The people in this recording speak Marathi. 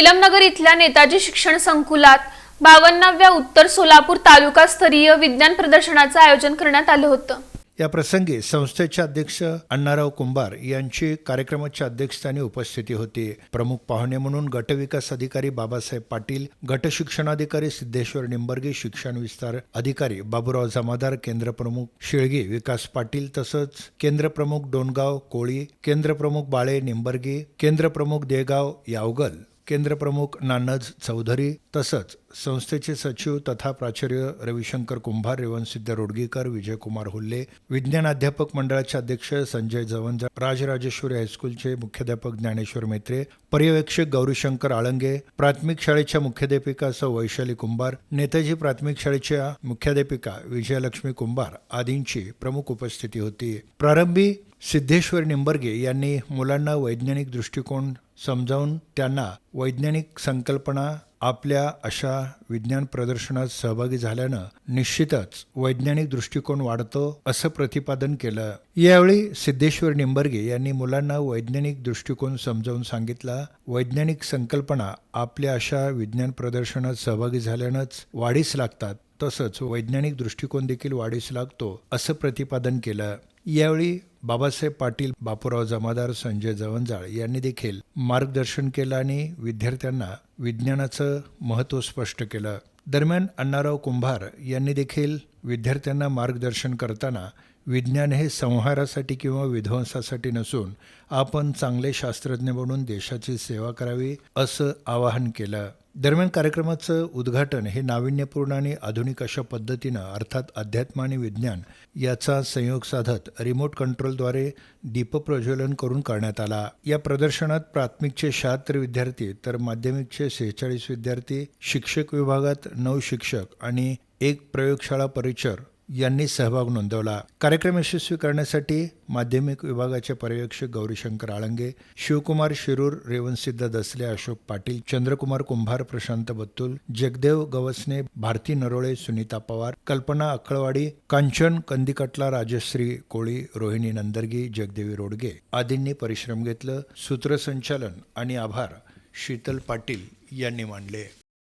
इलमनगर इथल्या नेताजी शिक्षण संकुलात 52व्या उत्तर सोलापूर तालुकास्तरीय विज्ञान प्रदर्शनाचं आयोजन करण्यात आलं होतं। या प्रसंगी संस्थेचे अध्यक्ष अण्णाराव कुंभार यांची कार्यक्रमाच्या अध्यक्षस्थानी उपस्थिती होती। प्रमुख पाहुणे म्हणून गटविकास अधिकारी बाबासाहेब पाटील, गट शिक्षणाधिकारी सिद्धेश्वर निंबर्गे, शिक्षण विस्तार अधिकारी बाबूराव जमादार, केंद्र प्रमुख शिळगी विकास पाटील, तसंच केंद्र प्रमुख डोणगाव कोळी, केंद्र प्रमुख बाळे निंबर्गे, केंद्र प्रमुख देगाव यावगल, केंद्र प्रमुख नानज चौधरी, तसंच संस्थेचे सचिव तथा प्राचार्य रविशंकर कुंभार, रेवणसिद्ध रोडगेकर, विजयकुमार हुल्ले, विज्ञान अध्यापक मंडळाचे अध्यक्ष संजय जवंजा, राजराजेश्वरी हायस्कूलचे मुख्याध्यापक ज्ञानेश्वर मैत्रे, पर्यवेक्षक गौरीशंकर आळंगे, प्राथमिक शाळेच्या मुख्याध्यापिका सौ वैशाली कुंभार, नेताजी प्राथमिक शाळेच्या मुख्याध्यापिका विजयलक्ष्मी कुंभार आदींची प्रमुख उपस्थिती होती। प्रारंभी सिद्धेश्वर निंबर्गे यांनी मुलांना वैज्ञानिक दृष्टिकोन समजावून त्यांना वैज्ञानिक संकल्पना आपल्या अशा विज्ञान प्रदर्शनात सहभागी झाल्यानं निश्चितच वैज्ञानिक दृष्टिकोन वाढतो असं प्रतिपादन केलं। यावेळी सिद्धेश्वर निंबर्गे यांनी मुलांना वैज्ञानिक दृष्टिकोन समजावून सांगितला। वैज्ञानिक संकल्पना आपल्या अशा विज्ञान प्रदर्शनात सहभागी झाल्यानंच वाढीस लागतात, तसंच वैज्ञानिक दृष्टिकोन देखील वाढीस लागतो असं प्रतिपादन केलं। यावेळी बाबासाहेब पाटील, बापूराव जमादार, संजय जवंजाळ यांनी देखील मार्गदर्शन केलं आणि विद्यार्थ्यांना विज्ञानाचं महत्त्व स्पष्ट केलं। दरम्यान अण्णाराव कुंभार यांनी देखील विद्यार्थ्यांना मार्गदर्शन करताना विज्ञान हे संहारासाठी किंवा विध्वंसासाठी नसून आपण चांगले शास्त्रज्ञ बनून देशाची सेवा करावी असं आवाहन केलं। दरम्यान कार्यक्रमाचं उद्घाटन हे नाविन्यपूर्ण आणि आधुनिक अशा पद्धतीनं अर्थात अध्यात्म आणि विज्ञान याचा संयोग साधत रिमोट कंट्रोलद्वारे दीपप्रज्वलन करून करण्यात आला। या प्रदर्शनात प्राथमिकचे 76 विद्यार्थी तर माध्यमिकचे 46 विद्यार्थी, शिक्षक विभागात 9 शिक्षक आणि 1 प्रयोगशाळा परिचर यांनी सहभाग नोंदवला। कार्यक्रम यशस्वी करण्यासाठी माध्यमिक विभागाचे पर्यवेक्षक गौरीशंकर आळंगे, शिवकुमार शिरूर, रेवणसिद्ध दसले, अशोक पाटील, चंद्रकुमार कुंभार, प्रशांत बत्तुल, जगदेव गवसने, भारती नरोळे, सुनीता पवार, कल्पना अक्कळवाडी, कांचन कंदिकटला, राजश्री कोळी, रोहिणी नंदर्गी, जगदेवी रोडगे आदींनी परिश्रम घेतलं। सूत्रसंचालन आणि आभार शीतल पाटील यांनी मानले।